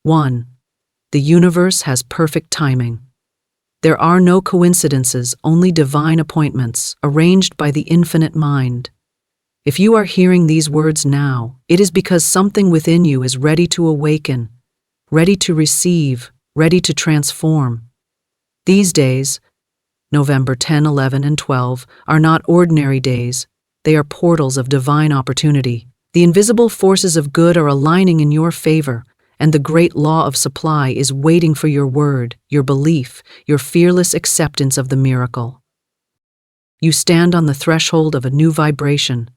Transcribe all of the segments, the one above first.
1. The universe has perfect timing. There are no coincidences, only divine appointments, arranged by the infinite mind. If you are hearing these words now, it is because something within you is ready to awaken, ready to receive, ready to transform. These days, November 10, 11, and 12, are not ordinary days. They are portals of divine opportunity. The invisible forces of good are aligning in your favor, and the great law of supply is waiting for your word, your belief, your fearless acceptance of the miracle. You stand on the threshold of a new vibration.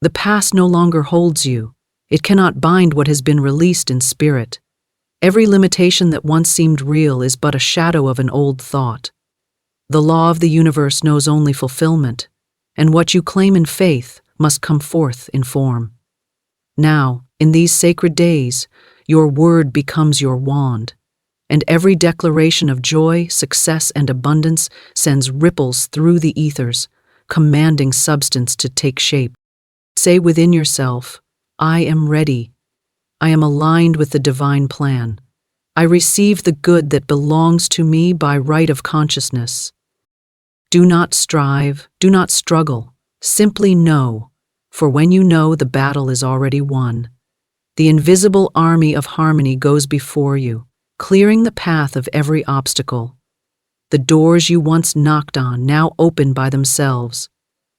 The past no longer holds you. It cannot bind what has been released in spirit. Every limitation that once seemed real is but a shadow of an old thought. The law of the universe knows only fulfillment, and what you claim in faith must come forth in form. Now, in these sacred days, your word becomes your wand, and every declaration of joy, success, and abundance sends ripples through the ethers, commanding substance to take shape. Say within yourself, I am ready. I am aligned with the divine plan. I receive the good that belongs to me by right of consciousness. Do not strive, do not struggle, simply know, for when you know, the battle is already won. The invisible army of harmony goes before you, clearing the path of every obstacle. The doors you once knocked on now open by themselves.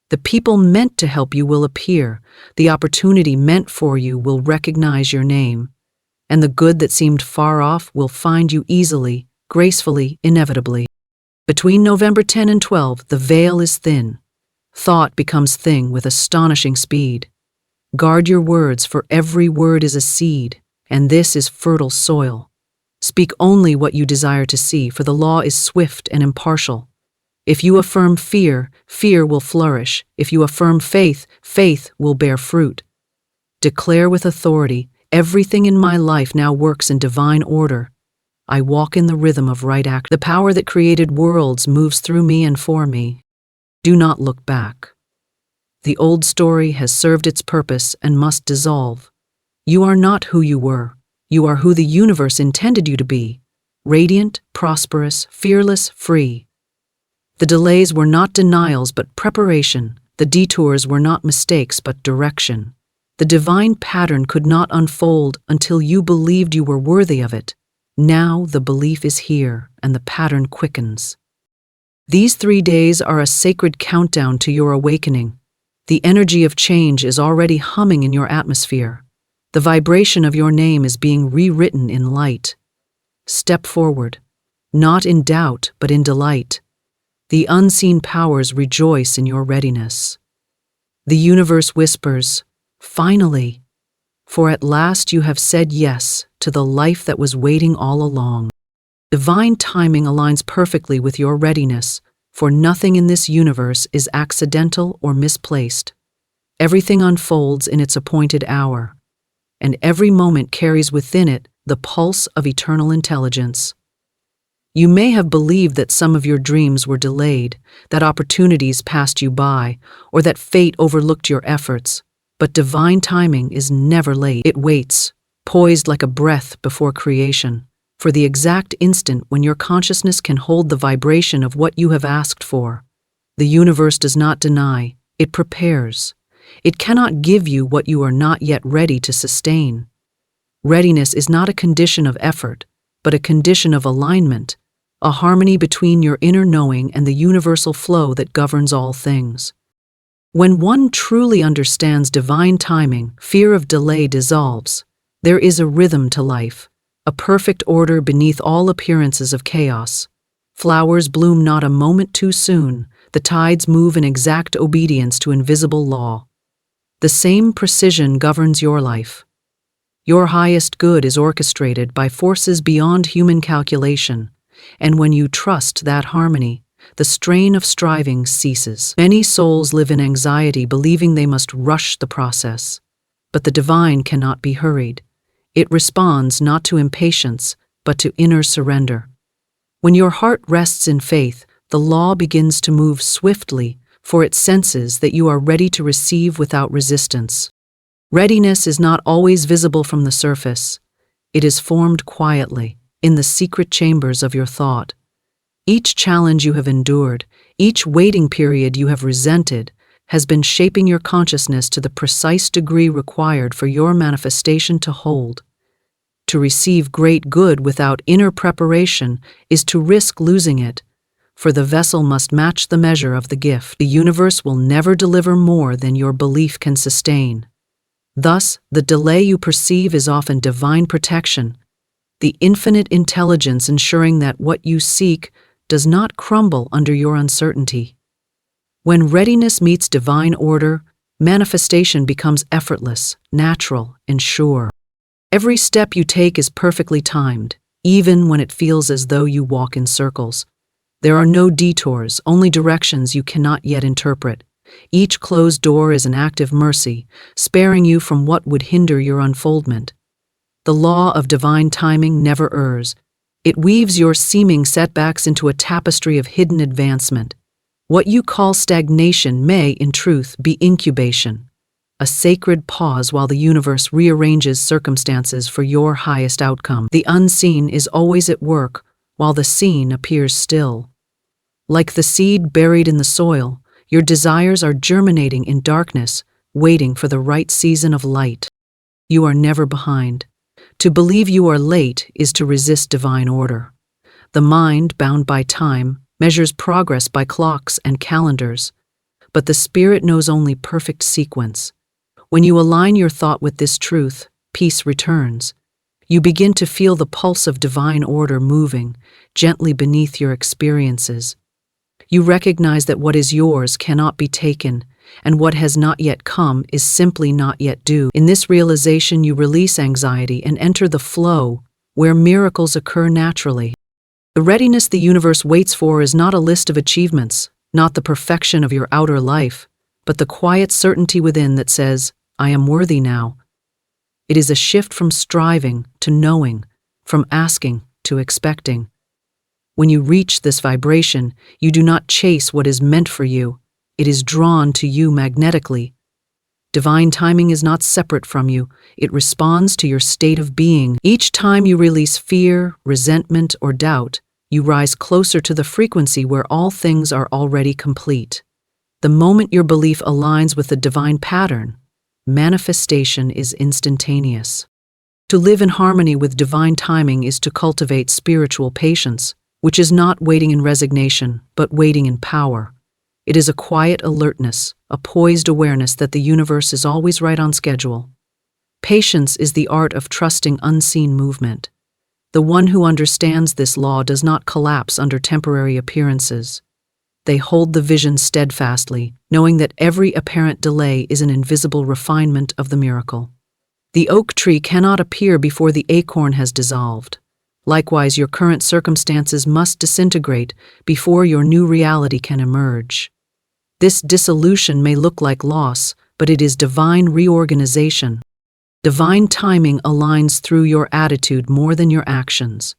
The people meant to help you will appear, the opportunity meant for you will recognize your name, and the good that seemed far off will find you easily, gracefully, inevitably. Between November 10 and 12, the veil is thin. Thought becomes thing with astonishing speed. Guard your words, for every word is a seed, and this is fertile soil. Speak only what you desire to see, for the law is swift and impartial. If you affirm fear, fear will flourish. If you affirm faith, faith will bear fruit. Declare with authority, everything in my life now works in divine order. I walk in the rhythm of right act. The power that created worlds moves through me and for me. Do not look back. The old story has served its purpose and must dissolve. You are not who you were. You are who the universe intended you to be. Radiant, prosperous, fearless, free. The delays were not denials but preparation. The detours were not mistakes but direction. The divine pattern could not unfold until you believed you were worthy of it. Now the belief is here, and the pattern quickens. These 3 days are a sacred countdown to your awakening. The energy of change is already humming in your atmosphere. The vibration of your name is being rewritten in light. Step forward, not in doubt but in delight. The unseen powers rejoice in your readiness. The universe whispers, finally, for at last you have said yes to the life that was waiting all along. Divine timing aligns perfectly with your readiness, for nothing in this universe is accidental or misplaced. Everything unfolds in its appointed hour, and every moment carries within it the pulse of eternal intelligence. You may have believed that some of your dreams were delayed, that opportunities passed you by, or that fate overlooked your efforts, but divine timing is never late. It waits, poised like a breath before creation, for the exact instant when your consciousness can hold the vibration of what you have asked for. The universe does not deny, it prepares. It cannot give you what you are not yet ready to sustain. Readiness is not a condition of effort, but a condition of alignment, a harmony between your inner knowing and the universal flow that governs all things. When one truly understands divine timing, fear of delay dissolves. There is a rhythm to life, a perfect order beneath all appearances of chaos. Flowers bloom not a moment too soon. The tides move in exact obedience to invisible law. The same precision governs your life. Your highest good is orchestrated by forces beyond human calculation, and when you trust that harmony, the strain of striving ceases. Many souls live in anxiety, believing they must rush the process, but the divine cannot be hurried. It responds not to impatience, but to inner surrender. When your heart rests in faith, the law begins to move swiftly, for it senses that you are ready to receive without resistance. Readiness is not always visible from the surface. It is formed quietly, in the secret chambers of your thought. Each challenge you have endured, each waiting period you have resented, has been shaping your consciousness to the precise degree required for your manifestation to hold. To receive great good without inner preparation is to risk losing it, for the vessel must match the measure of the gift. The universe will never deliver more than your belief can sustain. Thus, the delay you perceive is often divine protection, the infinite intelligence ensuring that what you seek does not crumble under your uncertainty. When readiness meets divine order, manifestation becomes effortless, natural, and sure. Every step you take is perfectly timed, even when it feels as though you walk in circles. There are no detours, only directions you cannot yet interpret. Each closed door is an act of mercy, sparing you from what would hinder your unfoldment. The law of divine timing never errs. It weaves your seeming setbacks into a tapestry of hidden advancement. What you call stagnation may, in truth, be incubation, a sacred pause while the universe rearranges circumstances for your highest outcome. The unseen is always at work, while the seen appears still. Like the seed buried in the soil, your desires are germinating in darkness, waiting for the right season of light. You are never behind. To believe you are late is to resist divine order. The mind, bound by time, measures progress by clocks and calendars, but the spirit knows only perfect sequence. When you align your thought with this truth, peace returns. You begin to feel the pulse of divine order moving gently beneath your experiences. You recognize that what is yours cannot be taken, and what has not yet come is simply not yet due. In this realization, you release anxiety and enter the flow, where miracles occur naturally. The readiness the universe waits for is not a list of achievements, not the perfection of your outer life, but the quiet certainty within that says, "I am worthy now." It is a shift from striving to knowing, from asking to expecting. When you reach this vibration, you do not chase what is meant for you. It is drawn to you magnetically. Divine timing is not separate from you. It responds to your state of being. Each time you release fear, resentment, or doubt, you rise closer to the frequency where all things are already complete. The moment your belief aligns with the divine pattern, manifestation is instantaneous. To live in harmony with divine timing is to cultivate spiritual patience, which is not waiting in resignation, but waiting in power. It is a quiet alertness, a poised awareness that the universe is always right on schedule. Patience is the art of trusting unseen movement. The one who understands this law does not collapse under temporary appearances. They hold the vision steadfastly, knowing that every apparent delay is an invisible refinement of the miracle. The oak tree cannot appear before the acorn has dissolved. Likewise, your current circumstances must disintegrate before your new reality can emerge. This dissolution may look like loss, but it is divine reorganization. Divine timing aligns through your attitude more than your actions.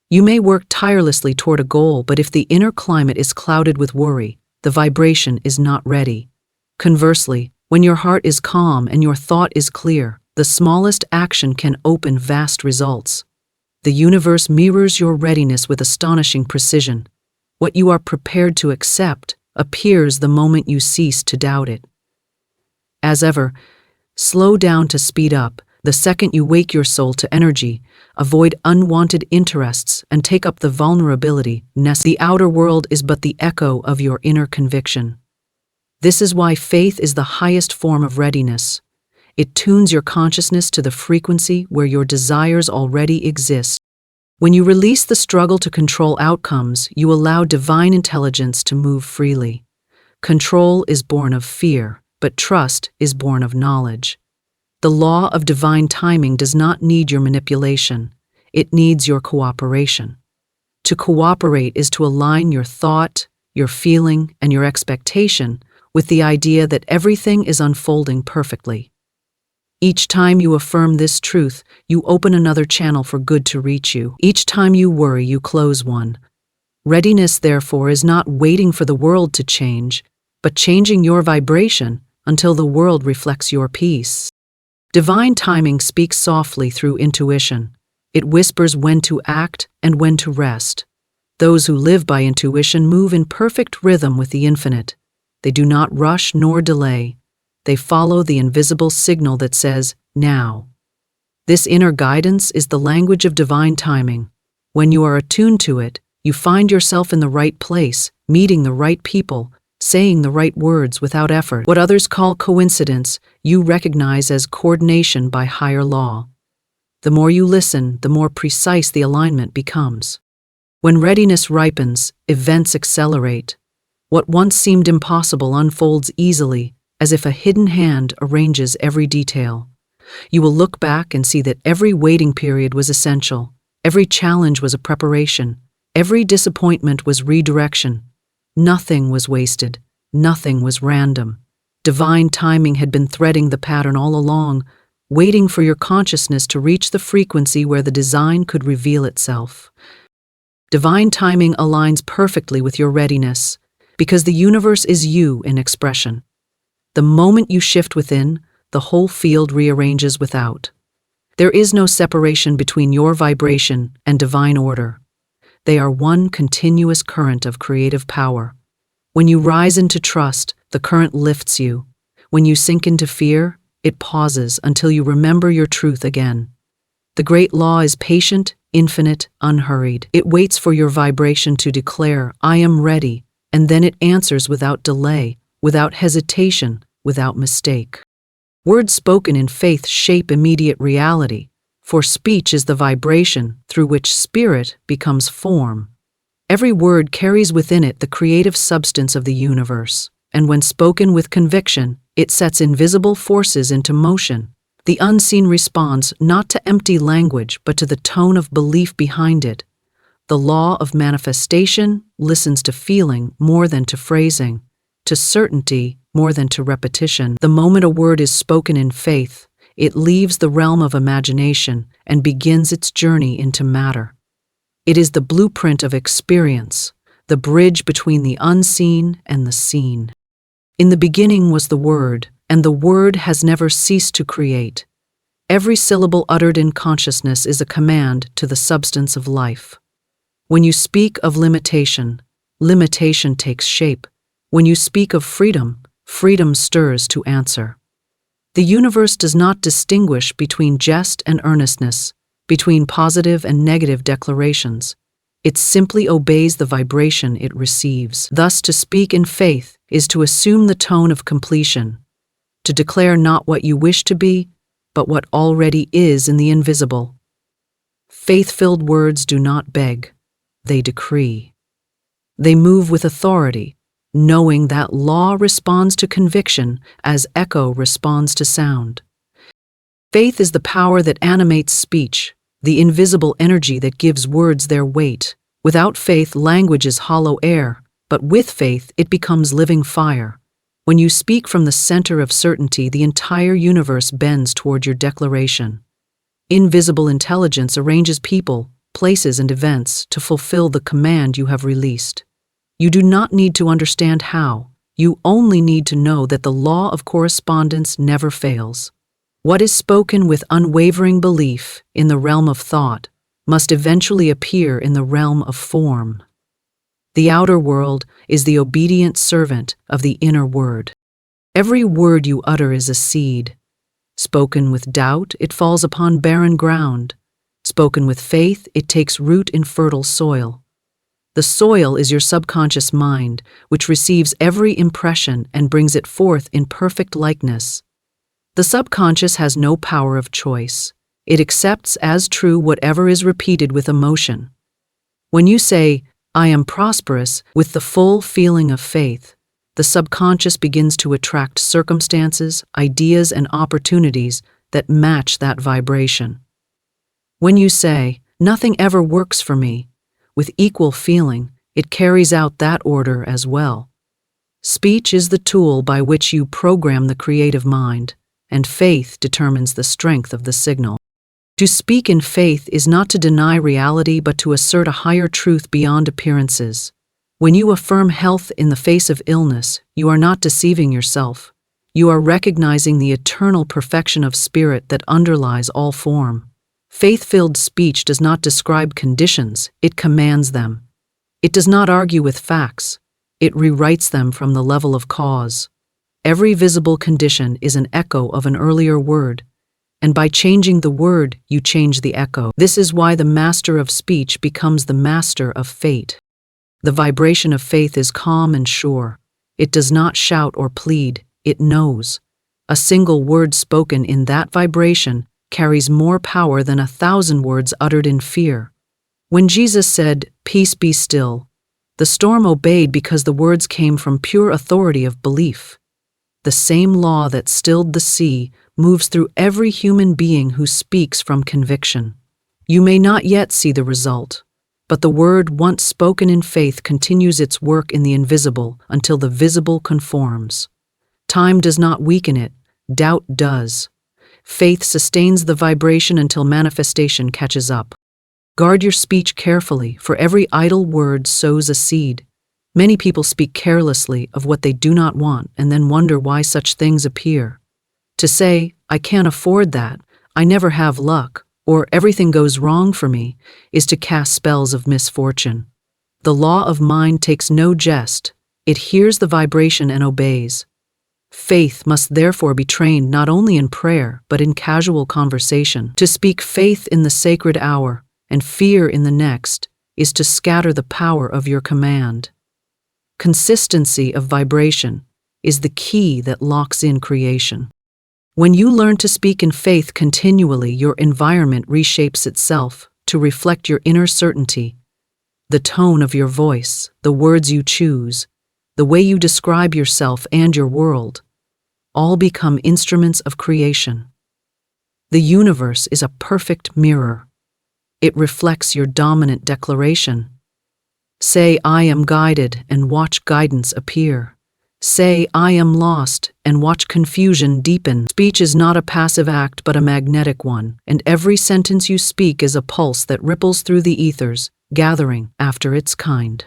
You may work tirelessly toward a goal, but if the inner climate is clouded with worry, the vibration is not ready. Conversely, when your heart is calm and your thought is clear, the smallest action can open vast results. The universe mirrors your readiness with astonishing precision. What you are prepared to accept appears the moment you cease to doubt it. As ever, slow down to speed up. The second you wake your soul to energy, avoid unwanted interests, and take up the vulnerability. The outer world is but the echo of your inner conviction. This is why faith is the highest form of readiness. It tunes your consciousness to the frequency where your desires already exist. When you release the struggle to control outcomes, you allow divine intelligence to move freely. Control is born of fear, but trust is born of knowledge. The law of divine timing does not need your manipulation. It needs your cooperation. To cooperate is to align your thought, your feeling, and your expectation with the idea that everything is unfolding perfectly. Each time you affirm this truth, you open another channel for good to reach you. Each time you worry, you close one. Readiness, therefore, is not waiting for the world to change, but changing your vibration until the world reflects your peace. Divine timing speaks softly through intuition. It whispers when to act and when to rest. Those who live by intuition move in perfect rhythm with the infinite. They do not rush nor delay. They follow the invisible signal that says, now. This inner guidance is the language of divine timing. When you are attuned to it, you find yourself in the right place, meeting the right people, saying the right words without effort. What others call coincidence, you recognize as coordination by higher law. The more you listen, the more precise the alignment becomes. When readiness ripens, events accelerate. What once seemed impossible unfolds easily, as if a hidden hand arranges every detail. You will look back and see that every waiting period was essential. Every challenge was a preparation. Every disappointment was redirection. Nothing was wasted. Nothing was random. Divine timing had been threading the pattern all along, waiting for your consciousness to reach the frequency where the design could reveal itself. Divine timing aligns perfectly with your readiness, because the universe is you in expression. The moment you shift within, the whole field rearranges without. There is no separation between your vibration and divine order. They are one continuous current of creative power. When you rise into trust, the current lifts you. When you sink into fear, it pauses until you remember your truth again. The great law is patient, infinite, unhurried. It waits for your vibration to declare, I am ready, and then it answers without delay, without hesitation, without mistake. Words spoken in faith shape immediate reality, for speech is the vibration through which spirit becomes form. Every word carries within it the creative substance of the universe, and when spoken with conviction, it sets invisible forces into motion. The unseen responds not to empty language but to the tone of belief behind it. The law of manifestation listens to feeling more than to phrasing, to certainty more than to repetition. The moment a word is spoken in faith, it leaves the realm of imagination and begins its journey into matter. It is the blueprint of experience, the bridge between the unseen and the seen. In the beginning was the Word, and the Word has never ceased to create. Every syllable uttered in consciousness is a command to the substance of life. When you speak of limitation, limitation takes shape. When you speak of freedom, freedom stirs to answer. The universe does not distinguish between jest and earnestness, between positive and negative declarations. It simply obeys the vibration it receives. Thus, to speak in faith is to assume the tone of completion, to declare not what you wish to be, but what already is in the invisible. Faith-filled words do not beg, they decree. They move with authority, knowing that law responds to conviction as echo responds to sound. Faith is the power that animates speech, the invisible energy that gives words their weight. Without faith, language is hollow air, but with faith, it becomes living fire. When you speak from the center of certainty, the entire universe bends toward your declaration. Invisible intelligence arranges people, places, and events to fulfill the command you have released. You do not need to understand how, you only need to know that the law of correspondence never fails. What is spoken with unwavering belief in the realm of thought must eventually appear in the realm of form. The outer world is the obedient servant of the inner word. Every word you utter is a seed. Spoken with doubt, it falls upon barren ground. Spoken with faith, it takes root in fertile soil. The soil is your subconscious mind, which receives every impression and brings it forth in perfect likeness. The subconscious has no power of choice. It accepts as true whatever is repeated with emotion. When you say, I am prosperous, with the full feeling of faith, the subconscious begins to attract circumstances, ideas, and opportunities that match that vibration. When you say, nothing ever works for me, with equal feeling, it carries out that order as well. Speech is the tool by which you program the creative mind, and faith determines the strength of the signal. To speak in faith is not to deny reality but to assert a higher truth beyond appearances. When you affirm health in the face of illness, you are not deceiving yourself. You are recognizing the eternal perfection of spirit that underlies all form. Faith-filled speech does not describe conditions, it commands them. It does not argue with facts, it rewrites them from the level of cause. Every visible condition is an echo of an earlier word, and by changing the word, you change the echo. This is why the master of speech becomes the master of fate. The vibration of faith is calm and sure. It does not shout or plead, it knows. A single word spoken in that vibration carries more power than 1,000 words uttered in fear. When Jesus said, "Peace be still," the storm obeyed because the words came from pure authority of belief. The same law that stilled the sea moves through every human being who speaks from conviction. You may not yet see the result, but the word once spoken in faith continues its work in the invisible until the visible conforms. Time does not weaken it, doubt does. Faith sustains the vibration until manifestation catches up. Guard your speech carefully, for every idle word sows a seed. Many people speak carelessly of what they do not want and then wonder why such things appear. To say, "I can't afford that," "I never have luck," or "everything goes wrong for me," is to cast spells of misfortune. The law of mind takes no jest, it hears the vibration and obeys. Faith must therefore be trained not only in prayer but in casual conversation. To speak faith in the sacred hour and fear in the next is to scatter the power of your command. Consistency of vibration is the key that locks in creation. When you learn to speak in faith continually, your environment reshapes itself to reflect your inner certainty. The tone of your voice, the words you choose, the way you describe yourself and your world, all become instruments of creation. The universe is a perfect mirror. It reflects your dominant declaration. Say, "I am guided," and watch guidance appear. Say, "I am lost," and watch confusion deepen. Speech is not a passive act but a magnetic one, and every sentence you speak is a pulse that ripples through the ethers, gathering after its kind.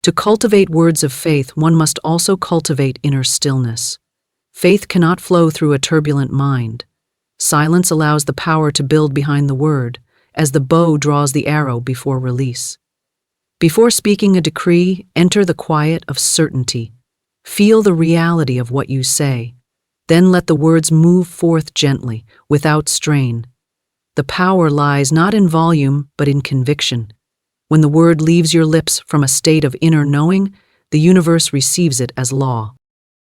To cultivate words of faith, one must also cultivate inner stillness. Faith cannot flow through a turbulent mind. Silence allows the power to build behind the word, as the bow draws the arrow before release. Before speaking a decree, enter the quiet of certainty. Feel the reality of what you say. Then let the words move forth gently, without strain. The power lies not in volume, but in conviction. When the word leaves your lips from a state of inner knowing, the universe receives it as law.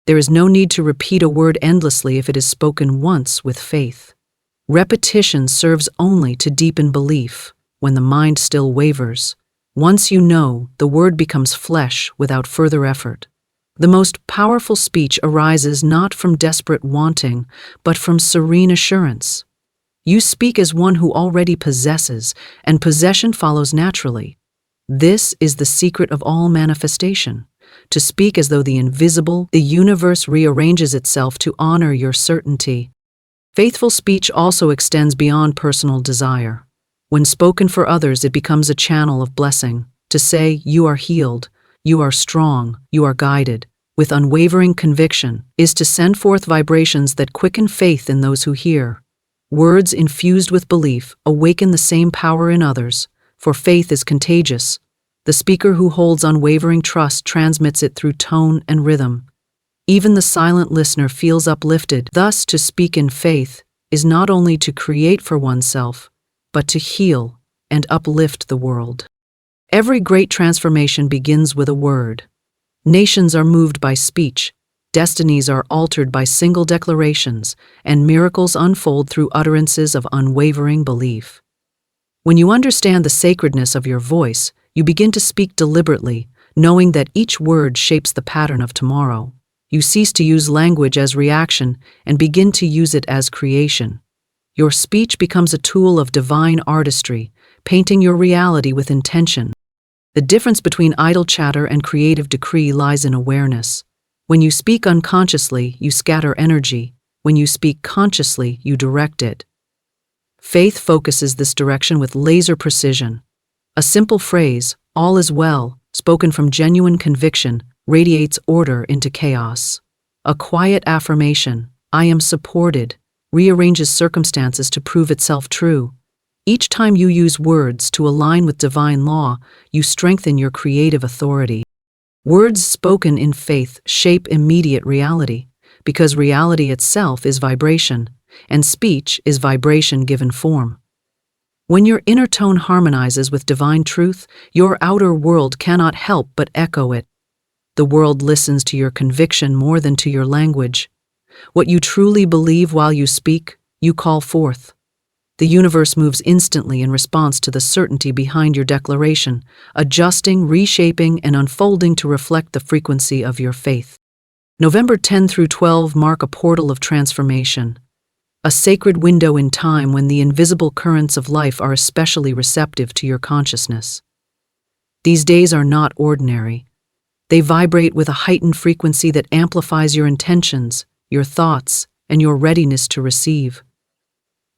There is no need to repeat a word endlessly if it is spoken once with faith. Repetition serves only to deepen belief when the mind still wavers. Once you know, the word becomes flesh without further effort. The most powerful speech arises not from desperate wanting, but from serene assurance. You speak as one who already possesses, and possession follows naturally. This is the secret of all manifestation. To speak as though the invisible, the universe rearranges itself to honor your certainty. Faithful speech also extends beyond personal desire. When spoken for others, it becomes a channel of blessing. To say, "You are healed," "You are strong," "You are guided," with unwavering conviction, is to send forth vibrations that quicken faith in those who hear. Words infused with belief awaken the same power in others, for faith is contagious. The speaker who holds unwavering trust transmits it through tone and rhythm. Even the silent listener feels uplifted. Thus, to speak in faith is not only to create for oneself, but to heal and uplift the world. Every great transformation begins with a word. Nations are moved by speech, destinies are altered by single declarations, and miracles unfold through utterances of unwavering belief. When you understand the sacredness of your voice, you begin to speak deliberately, knowing that each word shapes the pattern of tomorrow. You cease to use language as reaction and begin to use it as creation. Your speech becomes a tool of divine artistry, painting your reality with intention. The difference between idle chatter and creative decree lies in awareness. When you speak unconsciously, you scatter energy. When you speak consciously, you direct it. Faith focuses this direction with laser precision. A simple phrase, "All is well," spoken from genuine conviction, radiates order into chaos. A quiet affirmation, "I am supported," rearranges circumstances to prove itself true. Each time you use words to align with divine law, you strengthen your creative authority. Words spoken in faith shape immediate reality, because reality itself is vibration, and speech is vibration given form. When your inner tone harmonizes with divine truth, your outer world cannot help but echo it. The world listens to your conviction more than to your language. What you truly believe while you speak, you call forth. The universe moves instantly in response to the certainty behind your declaration, adjusting, reshaping, and unfolding to reflect the frequency of your faith. November 10 through 12 mark a portal of transformation, a sacred window in time when the invisible currents of life are especially receptive to your consciousness. These days are not ordinary. They vibrate with a heightened frequency that amplifies your intentions, your thoughts, and your readiness to receive.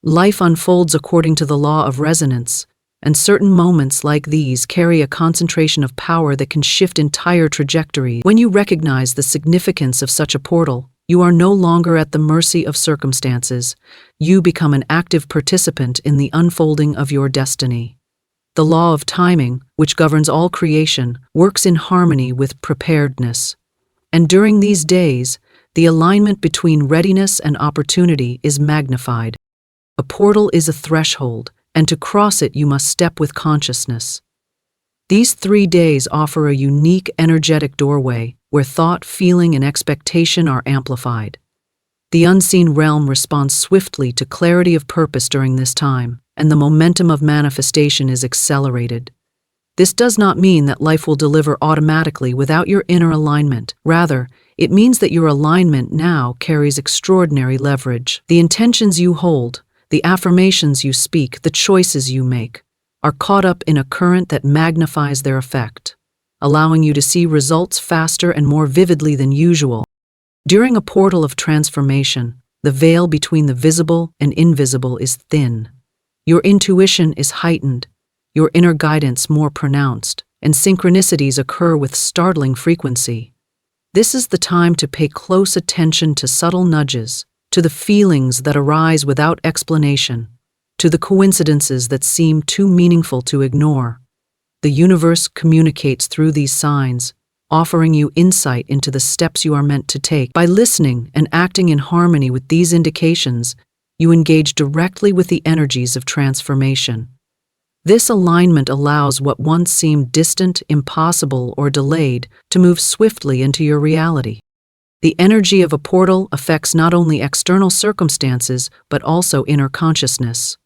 Life unfolds according to the law of resonance, and certain moments like these carry a concentration of power that can shift entire trajectories. When you recognize the significance of such a portal, you are no longer at the mercy of circumstances. You become an active participant in the unfolding of your destiny. The law of timing, which governs all creation, works in harmony with preparedness. And during these days, the alignment between readiness and opportunity is magnified. A portal is a threshold, and to cross it you must step with consciousness. These 3 days offer a unique energetic doorway where thought, feeling, and expectation are amplified. The unseen realm responds swiftly to clarity of purpose during this time, and the momentum of manifestation is accelerated. This does not mean that life will deliver automatically without your inner alignment. Rather, it means that your alignment now carries extraordinary leverage. The intentions you hold, the affirmations you speak, the choices you make, are caught up in a current that magnifies their effect, allowing you to see results faster and more vividly than usual. During a portal of transformation, the veil between the visible and invisible is thin. Your intuition is heightened, your inner guidance more pronounced, and synchronicities occur with startling frequency. This is the time to pay close attention to subtle nudges, to the feelings that arise without explanation, to the coincidences that seem too meaningful to ignore. The universe communicates through these signs, offering you insight into the steps you are meant to take. By listening and acting in harmony with these indications, you engage directly with the energies of transformation. This alignment allows what once seemed distant, impossible, or delayed to move swiftly into your reality. The energy of a portal affects not only external circumstances, but also inner consciousness.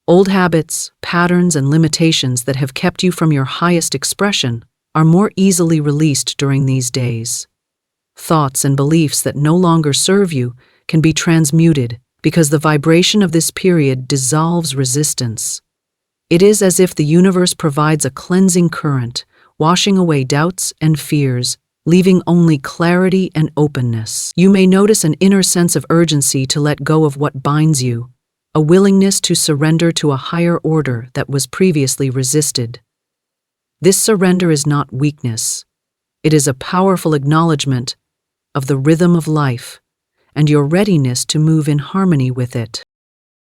Old habits, patterns, and limitations that have kept you from your highest expression are more easily released during these days. Thoughts and beliefs that no longer serve you can be transmuted because the vibration of this period dissolves resistance. It is as if the universe provides a cleansing current, washing away doubts and fears, leaving only clarity and openness. You may notice an inner sense of urgency to let go of what binds you, a willingness to surrender to a higher order that was previously resisted. This surrender is not weakness. It is a powerful acknowledgement of the rhythm of life and your readiness to move in harmony with it.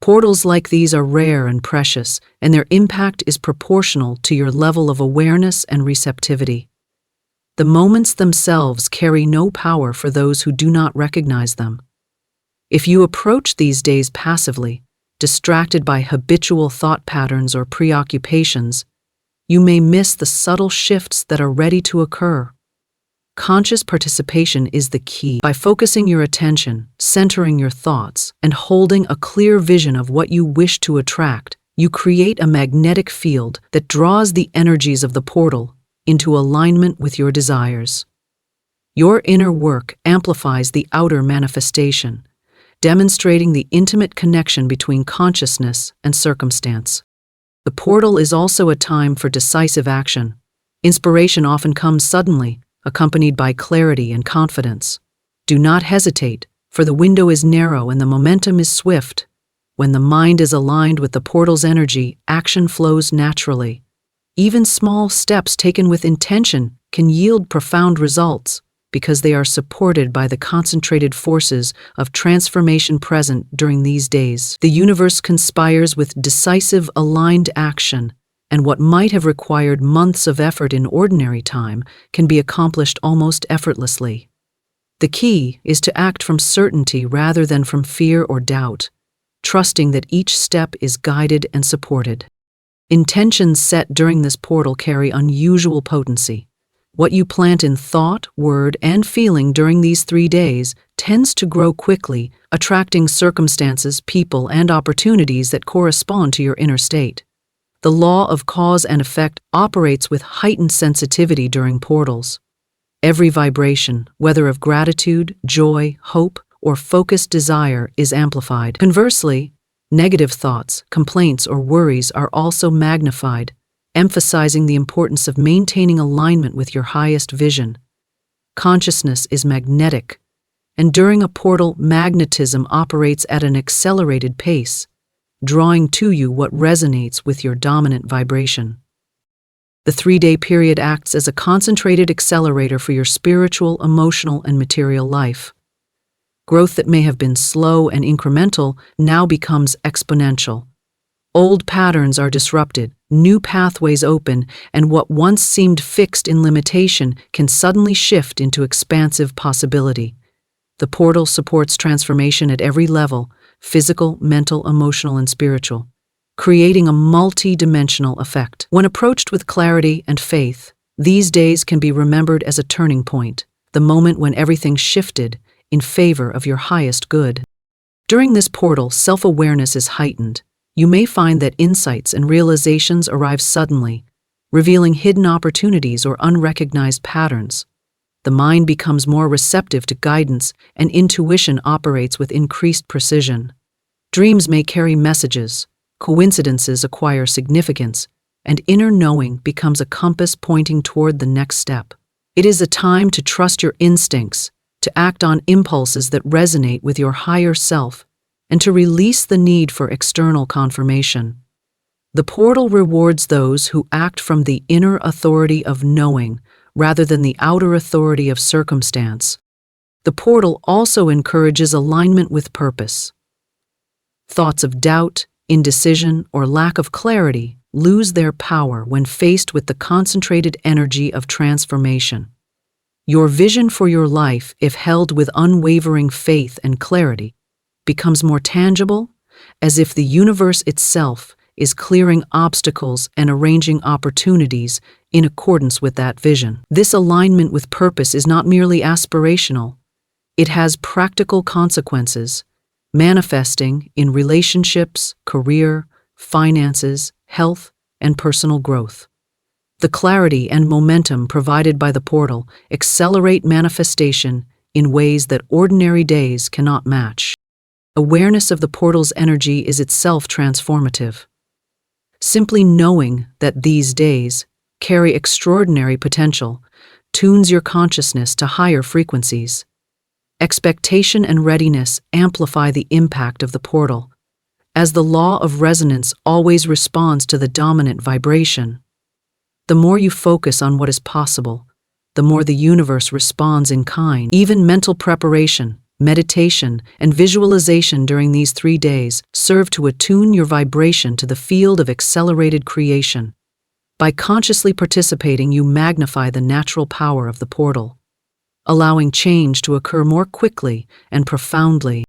Portals like these are rare and precious, and their impact is proportional to your level of awareness and receptivity. The moments themselves carry no power for those who do not recognize them. If you approach these days passively, distracted by habitual thought patterns or preoccupations, you may miss the subtle shifts that are ready to occur. Conscious participation is the key. By focusing your attention, centering your thoughts, and holding a clear vision of what you wish to attract, you create a magnetic field that draws the energies of the portal into alignment with your desires. Your inner work amplifies the outer manifestation, demonstrating the intimate connection between consciousness and circumstance. The portal is also a time for decisive action. Inspiration often comes suddenly, accompanied by clarity and confidence. Do not hesitate, for the window is narrow and the momentum is swift. When the mind is aligned with the portal's energy, action flows naturally. Even small steps taken with intention can yield profound results. because they are supported by the concentrated forces of transformation present during these days. The universe conspires with decisive, aligned action, and what might have required months of effort in ordinary time can be accomplished almost effortlessly. The key is to act from certainty rather than from fear or doubt, trusting that each step is guided and supported. Intentions set during this portal carry unusual potency. What you plant in thought, word, and feeling during these 3 days tends to grow quickly, attracting circumstances, people, and opportunities that correspond to your inner state. The law of cause and effect operates with heightened sensitivity during portals. Every vibration, whether of gratitude, joy, hope, or focused desire, is amplified. Conversely, negative thoughts, complaints, or worries are also magnified, emphasizing the importance of maintaining alignment with your highest vision. Consciousness is magnetic, and during a portal, magnetism operates at an accelerated pace, drawing to you what resonates with your dominant vibration. The 3-day period acts as a concentrated accelerator for your spiritual, emotional, and material life. Growth that may have been slow and incremental now becomes exponential. Old patterns are disrupted, new pathways open, and what once seemed fixed in limitation can suddenly shift into expansive possibility. The portal supports transformation at every level: physical, mental, emotional, and spiritual, creating a multi-dimensional effect. When approached with clarity and faith, these days can be remembered as a turning point, the moment when everything shifted in favor of your highest good. During this portal, self-awareness is heightened. You may find that insights and realizations arrive suddenly, revealing hidden opportunities or unrecognized patterns. The mind becomes more receptive to guidance, and intuition operates with increased precision. Dreams may carry messages, coincidences acquire significance, and inner knowing becomes a compass pointing toward the next step. It is a time to trust your instincts, to act on impulses that resonate with your higher self, and to release the need for external confirmation. The portal rewards those who act from the inner authority of knowing rather than the outer authority of circumstance. The portal also encourages alignment with purpose. Thoughts of doubt, indecision, or lack of clarity lose their power when faced with the concentrated energy of transformation. Your vision for your life, if held with unwavering faith and clarity, becomes more tangible, as if the universe itself is clearing obstacles and arranging opportunities in accordance with that vision. This alignment with purpose is not merely aspirational. It has practical consequences, manifesting in relationships, career, finances, health, and personal growth. The clarity and momentum provided by the portal accelerate manifestation in ways that ordinary days cannot match. Awareness of the portal's energy is itself transformative. Simply knowing that these days carry extraordinary potential tunes your consciousness to higher frequencies. Expectation and readiness amplify the impact of the portal, as the law of resonance always responds to the dominant vibration. The more you focus on what is possible, the more the universe responds in kind. Even mental preparation, meditation, and visualization during these 3 days serve to attune your vibration to the field of accelerated creation. By consciously participating, you magnify the natural power of the portal, allowing change to occur more quickly and profoundly.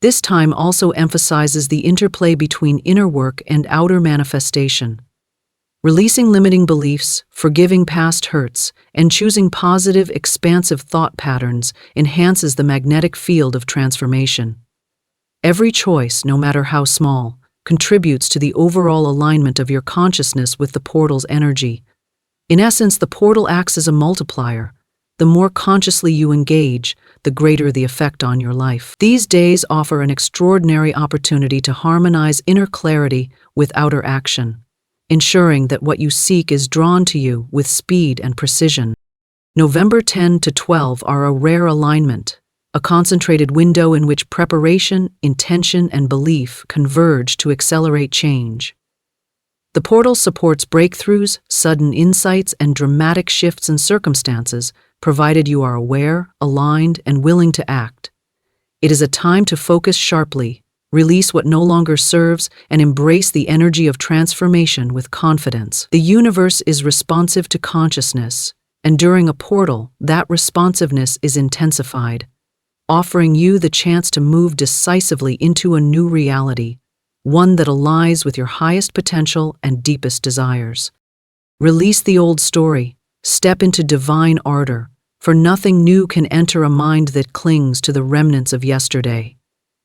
This time also emphasizes the interplay between inner work and outer manifestation. Releasing limiting beliefs, forgiving past hurts, and choosing positive, expansive thought patterns enhances the magnetic field of transformation. Every choice, no matter how small, contributes to the overall alignment of your consciousness with the portal's energy. In essence, the portal acts as a multiplier. The more consciously you engage, the greater the effect on your life. These days offer an extraordinary opportunity to harmonize inner clarity with outer action, ensuring that what you seek is drawn to you with speed and precision. November 10 to 12 are a rare alignment, a concentrated window in which preparation, intention, and belief converge to accelerate change. The portal supports breakthroughs, sudden insights, and dramatic shifts in circumstances, provided you are aware, aligned, and willing to act. It is a time to focus sharply, release what no longer serves, and embrace the energy of transformation with confidence. The universe is responsive to consciousness, and during a portal, that responsiveness is intensified, offering you the chance to move decisively into a new reality, one that aligns with your highest potential and deepest desires. Release the old story, step into divine ardor, for nothing new can enter a mind that clings to the remnants of yesterday.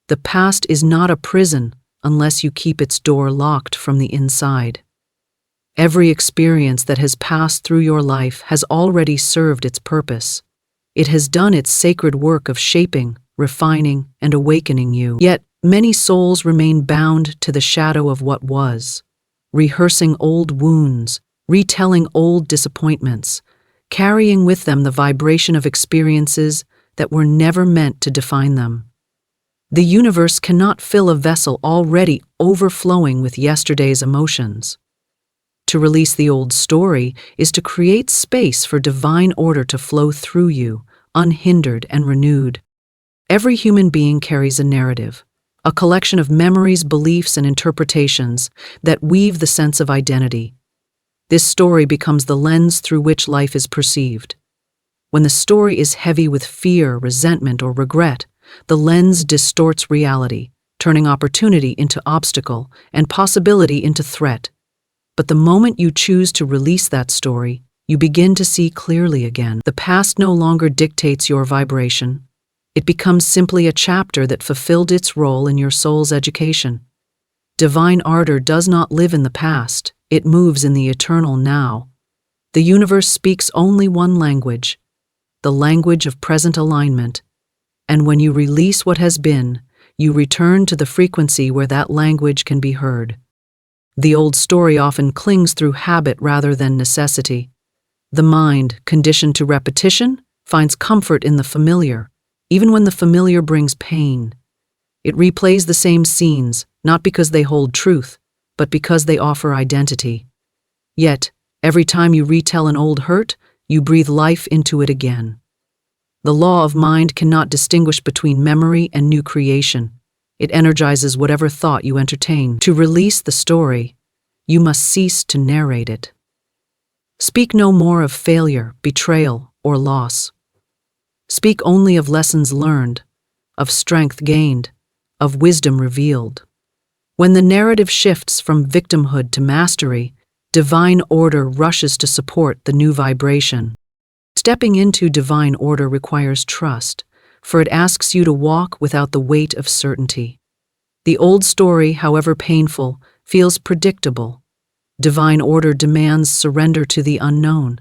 The past is not a prison unless you keep its door locked from the inside. Every experience that has passed through your life has already served its purpose. It has done its sacred work of shaping, refining, and awakening you. Yet, many souls remain bound to the shadow of what was, rehearsing old wounds, retelling old disappointments, carrying with them the vibration of experiences that were never meant to define them. The universe cannot fill a vessel already overflowing with yesterday's emotions. To release the old story is to create space for divine order to flow through you, unhindered and renewed. Every human being carries a narrative, a collection of memories, beliefs, and interpretations that weave the sense of identity. This story becomes the lens through which life is perceived. When the story is heavy with fear, resentment, or regret, the lens distorts reality, turning opportunity into obstacle and possibility into threat. But the moment you choose to release that story, you begin to see clearly again. The past no longer dictates your vibration. It becomes simply a chapter that fulfilled its role in your soul's education. Divine ardor does not live in the past, it moves in the eternal now. The universe speaks only one language, the language of present alignment. And when you release what has been, you return to the frequency where that language can be heard. The old story often clings through habit rather than necessity. The mind, conditioned to repetition, finds comfort in the familiar, even when the familiar brings pain. It replays the same scenes, not because they hold truth, but because they offer identity. Yet, every time you retell an old hurt, you breathe life into it again. The law of mind cannot distinguish between memory and new creation. It energizes whatever thought you entertain. To release the story, you must cease to narrate it. Speak no more of failure, betrayal, or loss. Speak only of lessons learned, of strength gained, of wisdom revealed. When the narrative shifts from victimhood to mastery, divine order rushes to support the new vibration. Stepping into divine order requires trust, for it asks you to walk without the weight of certainty. The old story, however painful, feels predictable. Divine order demands surrender to the unknown.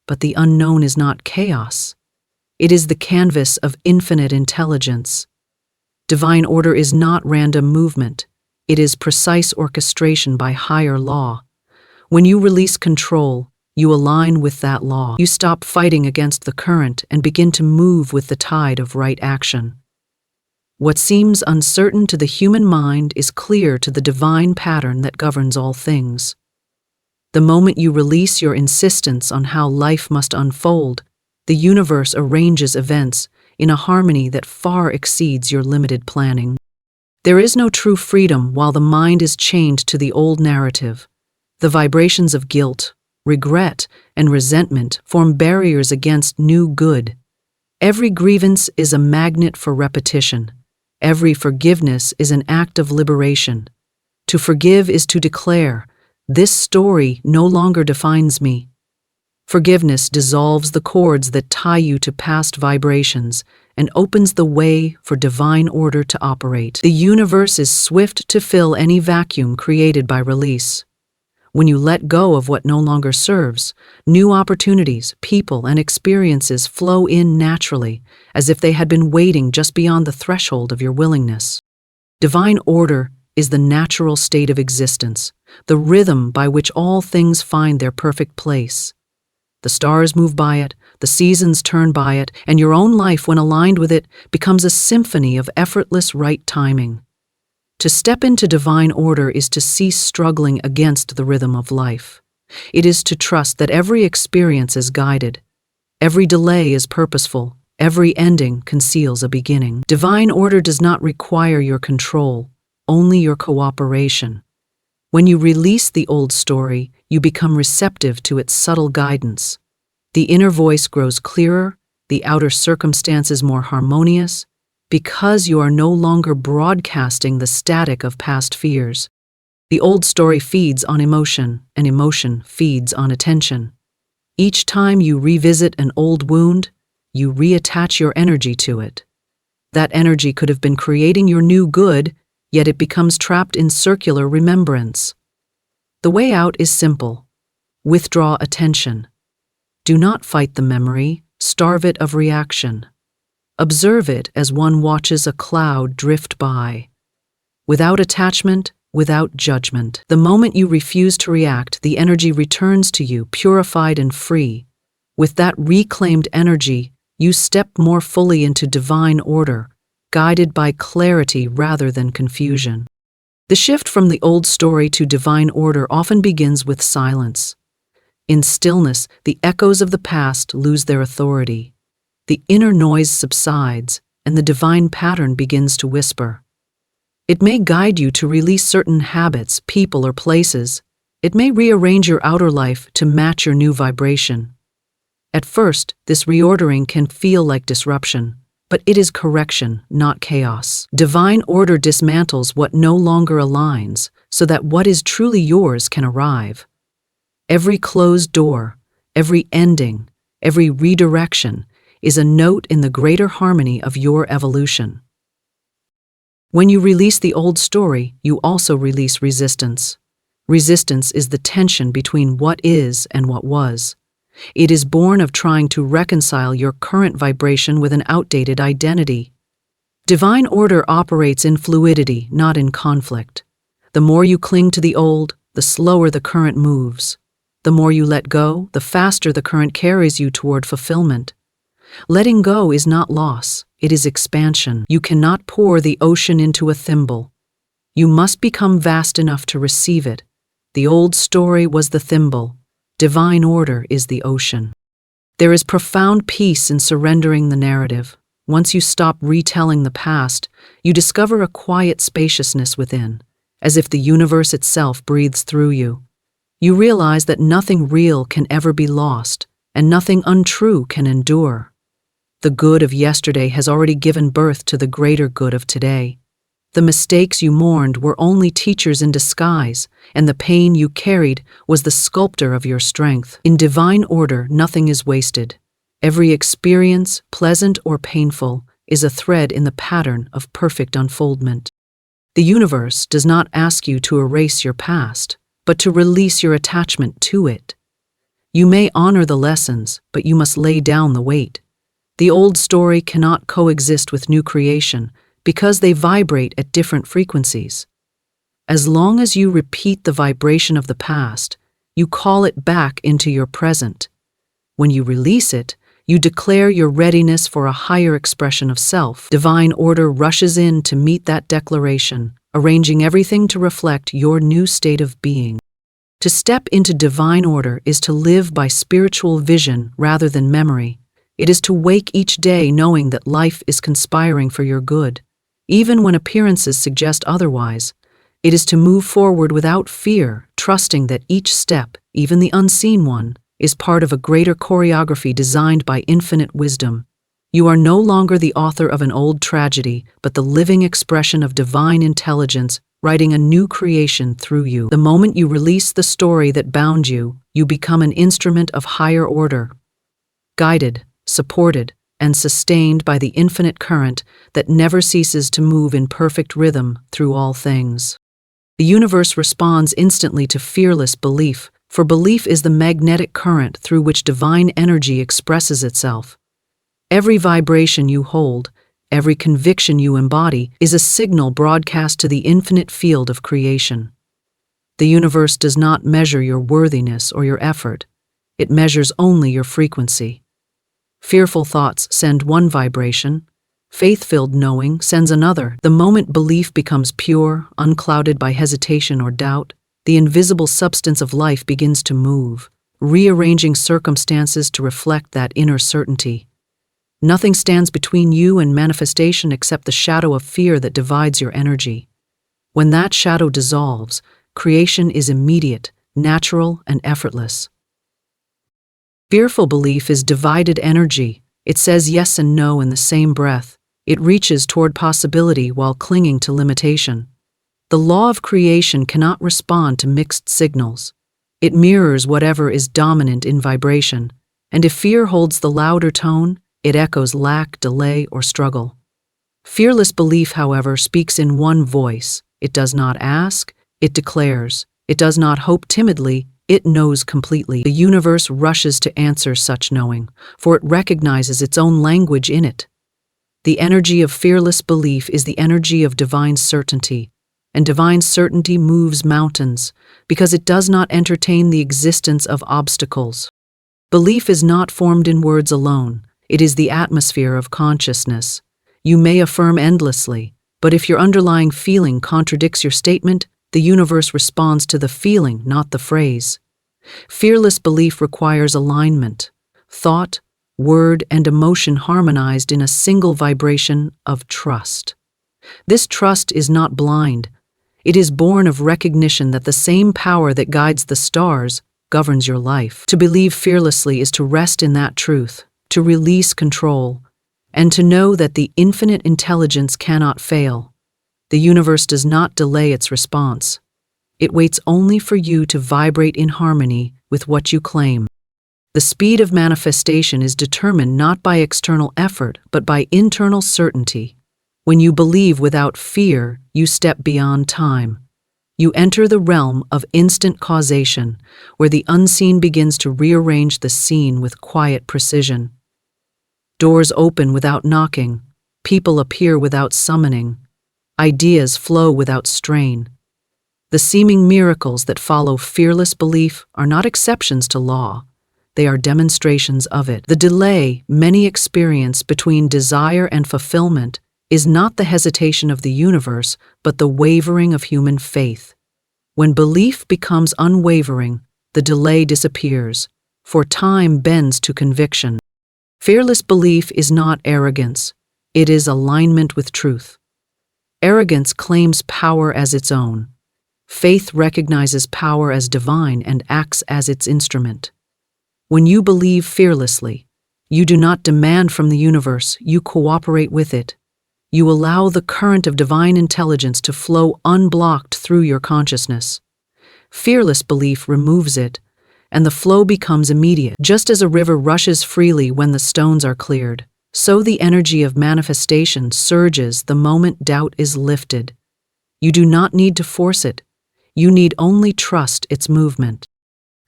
But the unknown is not chaos. It is the canvas of infinite intelligence. Divine order is not random movement. It is precise orchestration by higher law. When you release control, you align with that law. You stop fighting against the current and begin to move with the tide of right action. What seems uncertain to the human mind is clear to the divine pattern that governs all things. The moment you release your insistence on how life must unfold, the universe arranges events in a harmony that far exceeds your limited planning. There is no true freedom while the mind is chained to the old narrative. The vibrations of guilt, regret, and resentment form barriers against new good. Every grievance is a magnet for repetition. Every forgiveness is an act of liberation. To forgive is to declare, "This story no longer defines me." Forgiveness dissolves the cords that tie you to past vibrations and opens the way for divine order to operate. The universe is swift to fill any vacuum created by release. When you let go of what no longer serves, new opportunities, people, and experiences flow in naturally, as if they had been waiting just beyond the threshold of your willingness. Divine order is the natural state of existence, the rhythm by which all things find their perfect place. The stars move by it, the seasons turn by it, and your own life, when aligned with it, becomes a symphony of effortless right timing. To step into divine order is to cease struggling against the rhythm of life. It is to trust that every experience is guided, Every delay is purposeful. Every ending conceals a beginning. Divine order does not require your control, only your cooperation. When you release the old story, you become receptive to its subtle guidance. The inner voice grows clearer, the outer circumstances more harmonious, because you are no longer broadcasting the static of past fears. The old story feeds on emotion, and emotion feeds on attention. Each time you revisit an old wound, you reattach your energy to it. That energy could have been creating your new good, yet it becomes trapped in circular remembrance. The way out is simple. Withdraw attention. Do not fight the memory, starve it of reaction. Observe it as one watches a cloud drift by. Without attachment, without judgment. The moment you refuse to react, the energy returns to you, purified and free. With that reclaimed energy, you step more fully into divine order, guided by clarity rather than confusion. The shift from the old story to divine order often begins with silence. In stillness, the echoes of the past lose their authority. The inner noise subsides, and the divine pattern begins to whisper. It may guide you to release certain habits, people, or places. It may rearrange your outer life to match your new vibration. At first, this reordering can feel like disruption, but it is correction, not chaos. Divine order dismantles what no longer aligns, so that what is truly yours can arrive. Every closed door, every ending, every redirection is a note in the greater harmony of your evolution. When you release the old story, you also release resistance. Resistance is the tension between what is and what was. It is born of trying to reconcile your current vibration with an outdated identity. Divine order operates in fluidity, not in conflict. The more you cling to the old, the slower the current moves. The more you let go, the faster the current carries you toward fulfillment. Letting go is not loss, it is expansion. You cannot pour the ocean into a thimble. You must become vast enough to receive it. The old story was the thimble. Divine order is the ocean. There is profound peace in surrendering the narrative. Once you stop retelling the past, you discover a quiet spaciousness within, as if the universe itself breathes through you. You realize that nothing real can ever be lost, and nothing untrue can endure. The good of yesterday has already given birth to the greater good of today. The mistakes you mourned were only teachers in disguise, and the pain you carried was the sculptor of your strength. In divine order, nothing is wasted. Every experience, pleasant or painful, is a thread in the pattern of perfect unfoldment. The universe does not ask you to erase your past, but to release your attachment to it. You may honor the lessons, but you must lay down the weight. The old story cannot coexist with new creation, because they vibrate at different frequencies. As long as you repeat the vibration of the past, you call it back into your present. When you release it, you declare your readiness for a higher expression of self. Divine order rushes in to meet that declaration, arranging everything to reflect your new state of being. To step into divine order is to live by spiritual vision rather than memory. It is to wake each day knowing that life is conspiring for your good, even when appearances suggest otherwise. It is to move forward without fear, trusting that each step, even the unseen one, is part of a greater choreography designed by infinite wisdom. You are no longer the author of an old tragedy, but the living expression of divine intelligence, writing a new creation through you. The moment you release the story that bound you, you become an instrument of higher order. Guided, supported, and sustained by the infinite current that never ceases to move in perfect rhythm through all things. The universe responds instantly to fearless belief, for belief is the magnetic current through which divine energy expresses itself. Every vibration you hold, every conviction you embody, is a signal broadcast to the infinite field of creation. The universe does not measure your worthiness or your effort. It measures only your frequency. Fearful thoughts send one vibration. Faith-filled knowing sends another. The moment belief becomes pure, unclouded by hesitation or doubt, the invisible substance of life begins to move. rearranging circumstances to reflect that inner certainty. Nothing stands between you and manifestation except the shadow of fear that divides your energy. When that shadow dissolves, creation is immediate, natural, and effortless. Fearful belief is divided energy. It says yes and no in the same breath. It reaches toward possibility while clinging to limitation. The law of creation cannot respond to mixed signals. It mirrors whatever is dominant in vibration, and if fear holds the louder tone, it echoes lack, delay, or struggle. Fearless belief, however, speaks in one voice. It does not ask, it declares. It does not hope timidly, it knows completely. The universe rushes to answer such knowing, for it recognizes its own language in it. The energy of fearless belief is the energy of divine certainty, and divine certainty moves mountains because it does not entertain the existence of obstacles. Belief is not formed in words alone, it is the atmosphere of consciousness. You may affirm endlessly, but if your underlying feeling contradicts your statement, the universe responds to the feeling, not the phrase. Fearless belief requires alignment, thought, word, and emotion harmonized in a single vibration of trust. This trust is not blind. It is born of recognition that the same power that guides the stars governs your life. To believe fearlessly is to rest in that truth, to release control, and to know that the infinite intelligence cannot fail. The universe does not delay its response. It waits only for you to vibrate in harmony with what you claim. The speed of manifestation is determined not by external effort, but by internal certainty. When you believe without fear, you step beyond time. You enter the realm of instant causation, where the unseen begins to rearrange the scene with quiet precision. Doors open without knocking, people appear without summoning, ideas flow without strain. The seeming miracles that follow fearless belief are not exceptions to law. They are demonstrations of it. The delay many experience between desire and fulfillment is not the hesitation of the universe, but the wavering of human faith. When belief becomes unwavering, the delay disappears, for time bends to conviction. Fearless belief is not arrogance, it is alignment with truth. Arrogance claims power as its own. Faith recognizes power as divine and acts as its instrument. When you believe fearlessly, you do not demand from the universe, you cooperate with it. You allow the current of divine intelligence to flow unblocked through your consciousness. Fearless belief removes it, and the flow becomes immediate. Just as a river rushes freely when the stones are cleared, so the energy of manifestation surges the moment doubt is lifted. You do not need to force it. You need only trust its movement.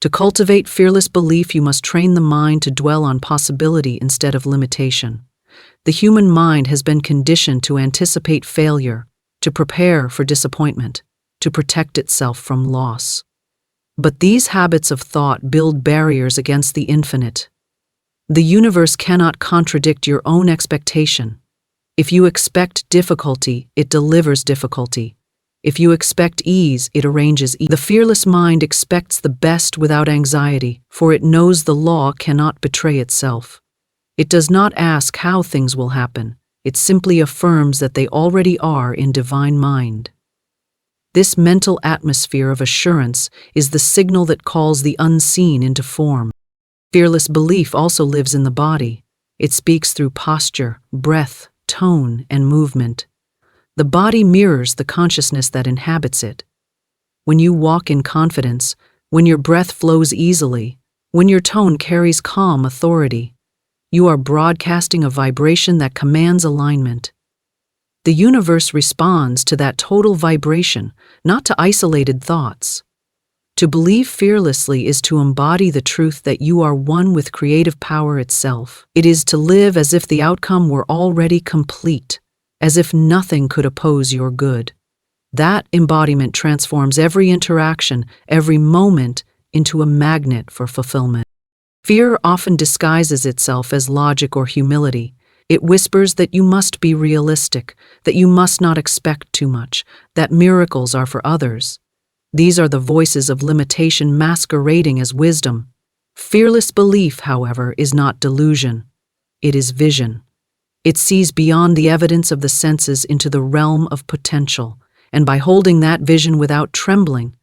To cultivate fearless belief, you must train the mind to dwell on possibility instead of limitation. The human mind has been conditioned to anticipate failure, to prepare for disappointment, to protect itself from loss. But these habits of thought build barriers against the infinite. The universe cannot contradict your own expectation. If you expect difficulty, it delivers difficulty. If you expect ease, it arranges ease. The fearless mind expects the best without anxiety, for it knows the law cannot betray itself. It does not ask how things will happen. It simply affirms that they already are in divine mind. This mental atmosphere of assurance is the signal that calls the unseen into form. Fearless belief also lives in the body. It speaks through posture, breath, tone, and movement. The body mirrors the consciousness that inhabits it. When you walk in confidence, when your breath flows easily, when your tone carries calm authority, you are broadcasting a vibration that commands alignment. The universe responds to that total vibration, not to isolated thoughts. To believe fearlessly is to embody the truth that you are one with creative power itself. It is to live as if the outcome were already complete, as if nothing could oppose your good. That embodiment transforms every interaction, every moment, into a magnet for fulfillment. Fear often disguises itself as logic or humility. It whispers that you must be realistic, that you must not expect too much, that miracles are for others. These are the voices of limitation masquerading as wisdom. Fearless belief, however, is not delusion. It is vision. It sees beyond the evidence of the senses into the realm of potential, and by holding that vision without trembling,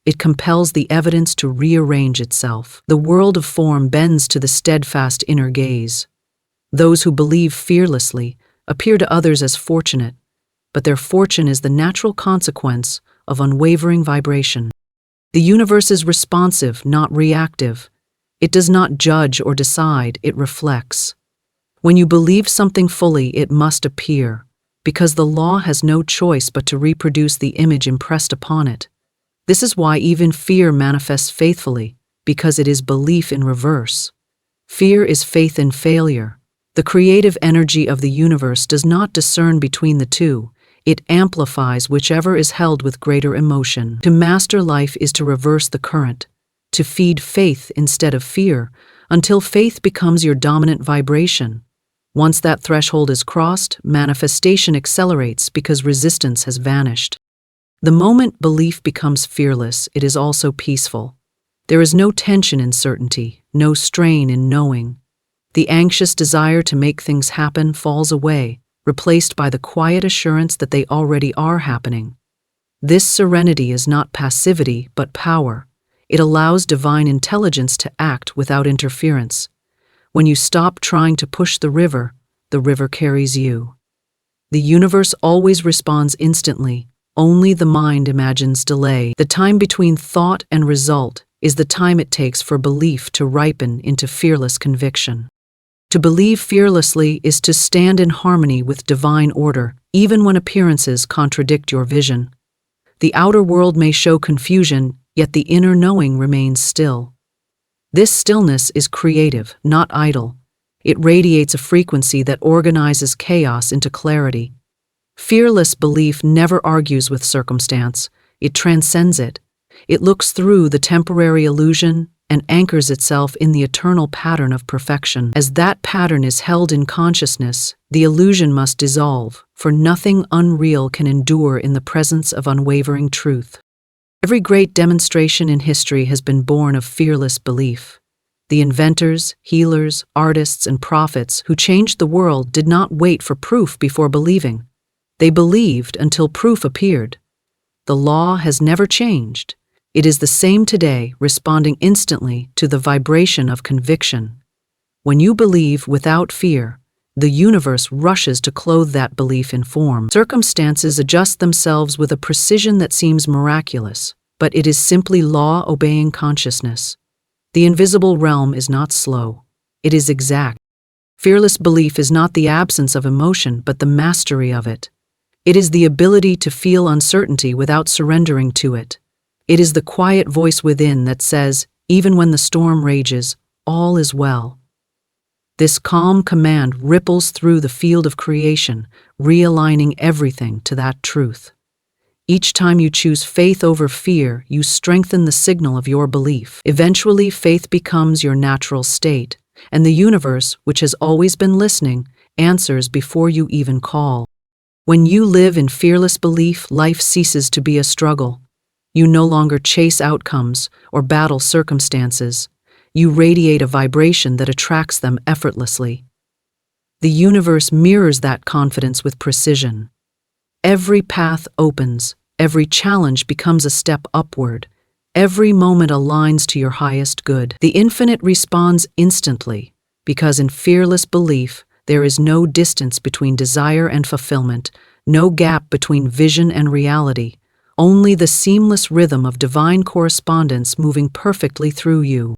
it compels the evidence to rearrange itself. The world of form bends to the steadfast inner gaze. Those who believe fearlessly appear to others as fortunate, but their fortune is the natural consequence of unwavering vibration. The universe is responsive, not reactive. It does not judge or decide, it reflects. When you believe something fully, it must appear, because the law has no choice but to reproduce the image impressed upon it. This is why even fear manifests faithfully, because it is belief in reverse. Fear is faith in failure. The creative energy of the universe does not discern between the two. It amplifies whichever is held with greater emotion. To master life is to reverse the current, to feed faith instead of fear, until faith becomes your dominant vibration. Once that threshold is crossed, manifestation accelerates because resistance has vanished. The moment belief becomes fearless, it is also peaceful. There is no tension in certainty, no strain in knowing. The anxious desire to make things happen falls away, replaced by the quiet assurance that they already are happening. This serenity is not passivity, but power. It allows divine intelligence to act without interference. When you stop trying to push the river carries you. The universe always responds instantly. Only the mind imagines delay. The time between thought and result is the time it takes for belief to ripen into fearless conviction. To believe fearlessly is to stand in harmony with divine order, even when appearances contradict your vision. The outer world may show confusion, yet the inner knowing remains still. This stillness is creative, not idle. It radiates a frequency that organizes chaos into clarity. Fearless belief never argues with circumstance. It transcends it. It looks through the temporary illusion and anchors itself in the eternal pattern of perfection. As that pattern is held in consciousness, the illusion must dissolve, for nothing unreal can endure in the presence of unwavering truth. Every great demonstration in history has been born of fearless belief. The inventors, healers, artists, and prophets who changed the world did not wait for proof before believing. They believed until proof appeared. The law has never changed. It is the same today, responding instantly to the vibration of conviction. When you believe without fear, the universe rushes to clothe that belief in form. Circumstances adjust themselves with a precision that seems miraculous, but it is simply law obeying consciousness. The invisible realm is not slow. It is exact. Fearless belief is not the absence of emotion, but the mastery of it. It is the ability to feel uncertainty without surrendering to it. It is the quiet voice within that says, even when the storm rages, all is well. This calm command ripples through the field of creation, realigning everything to that truth. Each time you choose faith over fear, you strengthen the signal of your belief. Eventually, faith becomes your natural state, and the universe, which has always been listening, answers before you even call. When you live in fearless belief, life ceases to be a struggle. You no longer chase outcomes or battle circumstances. You radiate a vibration that attracts them effortlessly. The universe mirrors that confidence with precision. Every path opens. Every challenge becomes a step upward. Every moment aligns to your highest good. The infinite responds instantly, because in fearless belief, there is no distance between desire and fulfillment, no gap between vision and reality, only the seamless rhythm of divine correspondence moving perfectly through you.